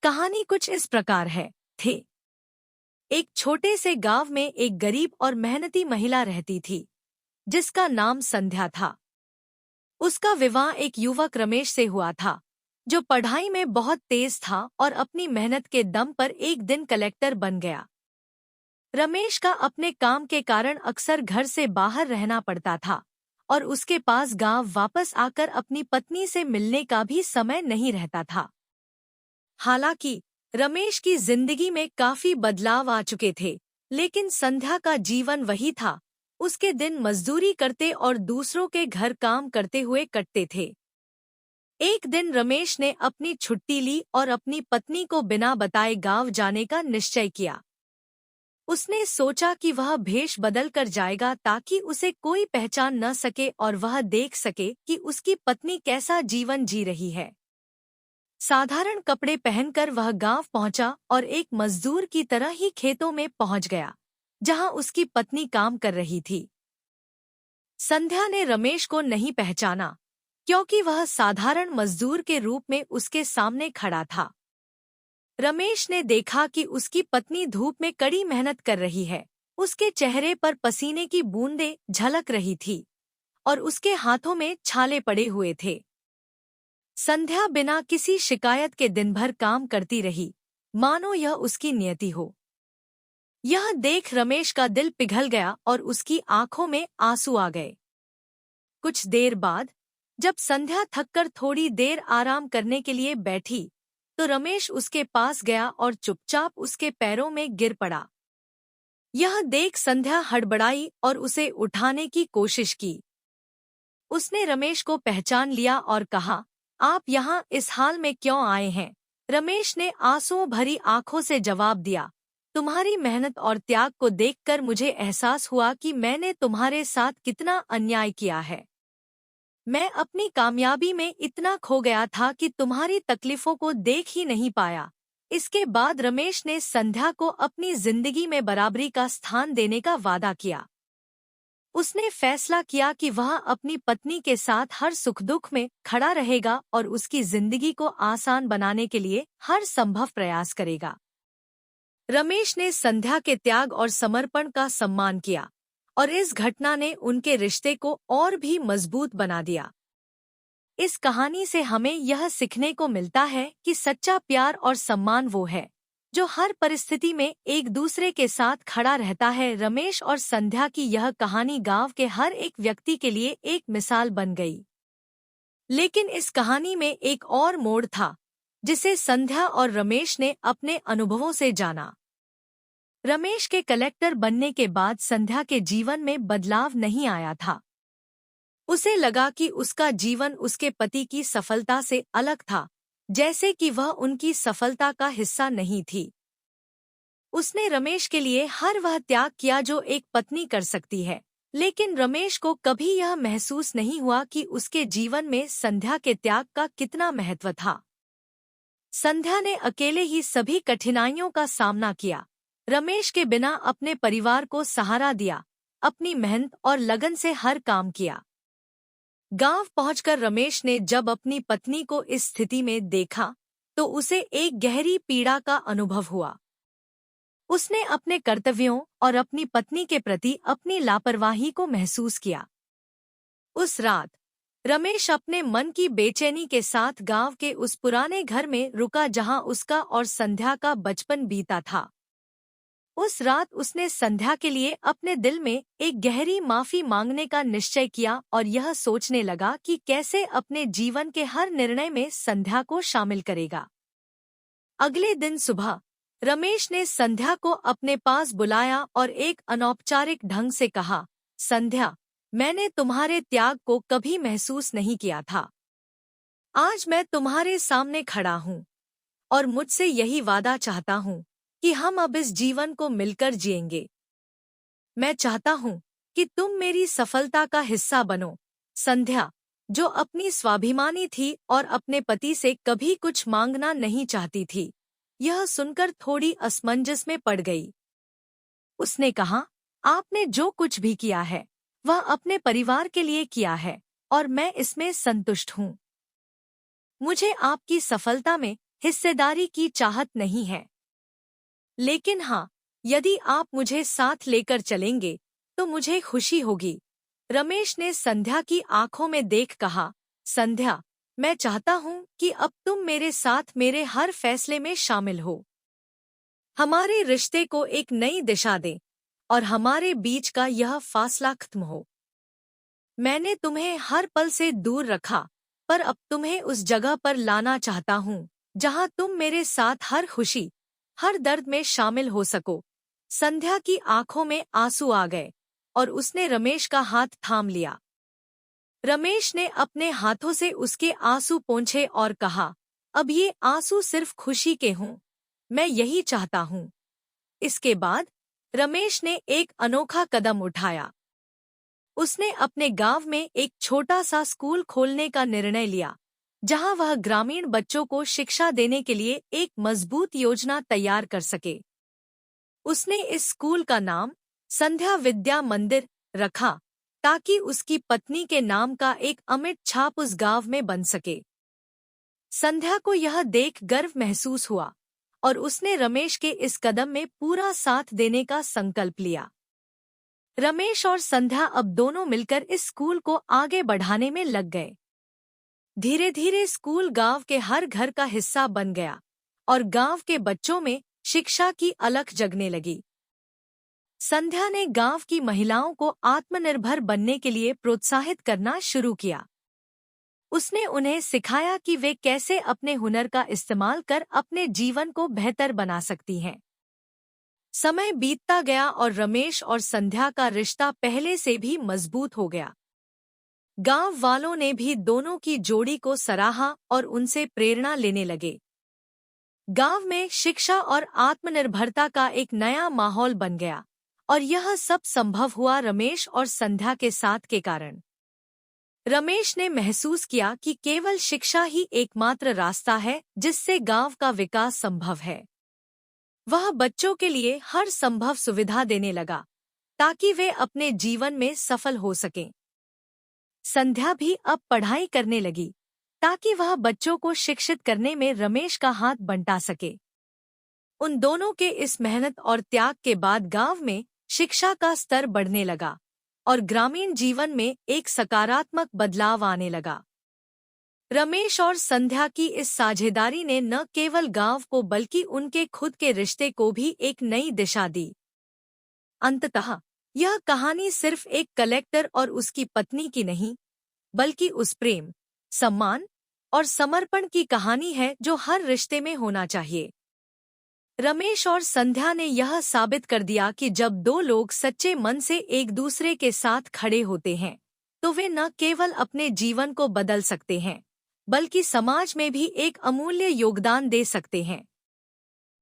कहानी कुछ इस प्रकार है। थे एक छोटे से गांव में एक गरीब और मेहनती महिला रहती थी, जिसका नाम संध्या था। उसका विवाह एक युवक रमेश से हुआ था, जो पढ़ाई में बहुत तेज था और अपनी मेहनत के दम पर एक दिन कलेक्टर बन गया। रमेश का अपने काम के कारण अक्सर घर से बाहर रहना पड़ता था और उसके पास गांव वापस आकर अपनी पत्नी से मिलने का भी समय नहीं रहता था। हालांकि रमेश की जिंदगी में काफी बदलाव आ चुके थे, लेकिन संध्या का जीवन वही था। उसके दिन मजदूरी करते और दूसरों के घर काम करते हुए कटते थे। एक दिन रमेश ने अपनी छुट्टी ली और अपनी पत्नी को बिना बताए गांव जाने का निश्चय किया। उसने सोचा कि वह भेष बदल कर जाएगा ताकि उसे कोई पहचान न सके और वह देख सके कि उसकी पत्नी कैसा जीवन जी रही है। साधारण कपड़े पहनकर वह गांव पहुंचा और एक मजदूर की तरह ही खेतों में पहुंच गया, जहां उसकी पत्नी काम कर रही थी। संध्या ने रमेश को नहीं पहचाना, क्योंकि वह साधारण मजदूर के रूप में उसके सामने खड़ा था। रमेश ने देखा कि उसकी पत्नी धूप में कड़ी मेहनत कर रही है। उसके चेहरे पर पसीने की बूंदें झलक रही थी और उसके हाथों में छाले पड़े हुए थे। संध्या बिना किसी शिकायत के दिन भर काम करती रही, मानो यह उसकी नियति हो। यह देख रमेश का दिल पिघल गया और उसकी आंखों में आंसू आ गए। कुछ देर बाद जब संध्या थककर थोड़ी देर आराम करने के लिए बैठी, तो रमेश उसके पास गया और चुपचाप उसके पैरों में गिर पड़ा। यह देख संध्या हड़बड़ाई और उसे उठाने की कोशिश की। उसने रमेश को पहचान लिया और कहा, आप यहाँ इस हाल में क्यों आए हैं? रमेश ने आंसुओं भरी आंखों से जवाब दिया, तुम्हारी मेहनत और त्याग को देखकर मुझे एहसास हुआ कि मैंने तुम्हारे साथ कितना अन्याय किया है। मैं अपनी कामयाबी में इतना खो गया था कि तुम्हारी तकलीफों को देख ही नहीं पाया। इसके बाद रमेश ने संध्या को अपनी जिंदगी में बराबरी का स्थान देने का वादा किया। उसने फैसला किया कि वह अपनी पत्नी के साथ हर सुख दुख में खड़ा रहेगा और उसकी जिंदगी को आसान बनाने के लिए हर संभव प्रयास करेगा। रमेश ने संध्या के त्याग और समर्पण का सम्मान किया और इस घटना ने उनके रिश्ते को और भी मजबूत बना दिया। इस कहानी से हमें यह सीखने को मिलता है कि सच्चा प्यार और सम्मान वो है जो हर परिस्थिति में एक दूसरे के साथ खड़ा रहता है। रमेश और संध्या की यह कहानी गांव के हर एक व्यक्ति के लिए एक मिसाल बन गई। लेकिन इस कहानी में एक और मोड़ था, जिसे संध्या और रमेश ने अपने अनुभवों से जाना। रमेश के कलेक्टर बनने के बाद संध्या के जीवन में बदलाव नहीं आया था। उसे लगा कि उसका जीवन उसके पति की सफलता से अलग था, जैसे कि वह उनकी सफलता का हिस्सा नहीं थी। उसने रमेश के लिए हर वह त्याग किया जो एक पत्नी कर सकती है, लेकिन रमेश को कभी यह महसूस नहीं हुआ कि उसके जीवन में संध्या के त्याग का कितना महत्व था। संध्या ने अकेले ही सभी कठिनाइयों का सामना किया, रमेश के बिना अपने परिवार को सहारा दिया, अपनी मेहनत और लगन से हर काम किया। गांव पहुंचकर रमेश ने जब अपनी पत्नी को इस स्थिति में देखा, तो उसे एक गहरी पीड़ा का अनुभव हुआ। उसने अपने कर्तव्यों और अपनी पत्नी के प्रति अपनी लापरवाही को महसूस किया। उस रात रमेश अपने मन की बेचैनी के साथ गांव के उस पुराने घर में रुका जहां उसका और संध्या का बचपन बीता था। उस रात उसने संध्या के लिए अपने दिल में एक गहरी माफी मांगने का निश्चय किया और यह सोचने लगा कि कैसे अपने जीवन के हर निर्णय में संध्या को शामिल करेगा। अगले दिन सुबह रमेश ने संध्या को अपने पास बुलाया और एक अनौपचारिक ढंग से कहा, संध्या, मैंने तुम्हारे त्याग को कभी महसूस नहीं किया था। आज मैं तुम्हारे सामने खड़ा हूँ और मुझसे यही वादा चाहता हूँ कि हम अब इस जीवन को मिलकर जिएंगे। मैं चाहता हूँ कि तुम मेरी सफलता का हिस्सा बनो। संध्या, जो अपनी स्वाभिमानी थी और अपने पति से कभी कुछ मांगना नहीं चाहती थी, यह सुनकर थोड़ी असमंजस में पड़ गई। उसने कहा, आपने जो कुछ भी किया है वह अपने परिवार के लिए किया है और मैं इसमें संतुष्ट हूँ। मुझे आपकी सफलता में हिस्सेदारी की चाहत नहीं है। लेकिन हाँ, यदि आप मुझे साथ लेकर चलेंगे तो मुझे खुशी होगी। रमेश ने संध्या की आंखों में देख कहा, संध्या, मैं चाहता हूँ कि अब तुम मेरे साथ मेरे हर फैसले में शामिल हो। हमारे रिश्ते को एक नई दिशा दें और हमारे बीच का यह फासला खत्म हो। मैंने तुम्हें हर पल से दूर रखा, पर अब तुम्हें उस जगह पर लाना चाहता हूँ जहाँ तुम मेरे साथ हर खुशी, हर दर्द में शामिल हो सको। संध्या की आंखों में आंसू आ गए और उसने रमेश का हाथ थाम लिया। रमेश ने अपने हाथों से उसके आंसू पोंछे और कहा, अब ये आंसू सिर्फ खुशी के हों, मैं यही चाहता हूँ। इसके बाद रमेश ने एक अनोखा कदम उठाया। उसने अपने गांव में एक छोटा सा स्कूल खोलने का निर्णय लिया, जहां वह ग्रामीण बच्चों को शिक्षा देने के लिए एक मजबूत योजना तैयार कर सके। उसने इस स्कूल का नाम संध्या विद्या मंदिर रखा ताकि उसकी पत्नी के नाम का एक अमिट छाप उस गांव में बन सके। संध्या को यह देख गर्व महसूस हुआ और उसने रमेश के इस कदम में पूरा साथ देने का संकल्प लिया। रमेश और संध्या अब दोनों मिलकर इस स्कूल को आगे बढ़ाने में लग गए। धीरे धीरे स्कूल गांव के हर घर का हिस्सा बन गया और गांव के बच्चों में शिक्षा की अलख जगने लगी। संध्या ने गांव की महिलाओं को आत्मनिर्भर बनने के लिए प्रोत्साहित करना शुरू किया। उसने उन्हें सिखाया कि वे कैसे अपने हुनर का इस्तेमाल कर अपने जीवन को बेहतर बना सकती हैं। समय बीतता गया और रमेश और संध्या का रिश्ता पहले से भी मजबूत हो गया। गांव वालों ने भी दोनों की जोड़ी को सराहा और उनसे प्रेरणा लेने लगे। गांव में शिक्षा और आत्मनिर्भरता का एक नया माहौल बन गया और यह सब संभव हुआ रमेश और संध्या के साथ के कारण। रमेश ने महसूस किया कि केवल शिक्षा ही एकमात्र रास्ता है जिससे गांव का विकास संभव है। वह बच्चों के लिए हर संभव सुविधा देने लगा ताकि वे अपने जीवन में सफल हो सकें। संध्या भी अब पढ़ाई करने लगी ताकि वह बच्चों को शिक्षित करने में रमेश का हाथ बंटा सके। उन दोनों के इस मेहनत और त्याग के बाद गांव में शिक्षा का स्तर बढ़ने लगा और ग्रामीण जीवन में एक सकारात्मक बदलाव आने लगा। रमेश और संध्या की इस साझेदारी ने न केवल गांव को बल्कि उनके खुद के रिश्ते को भी एक नई दिशा दी। अंततः यह कहानी सिर्फ एक कलेक्टर और उसकी पत्नी की नहीं, बल्कि उस प्रेम, सम्मान और समर्पण की कहानी है जो हर रिश्ते में होना चाहिए। रमेश और संध्या ने यह साबित कर दिया कि जब दो लोग सच्चे मन से एक दूसरे के साथ खड़े होते हैं तो वे न केवल अपने जीवन को बदल सकते हैं, बल्कि समाज में भी एक अमूल्य योगदान दे सकते हैं।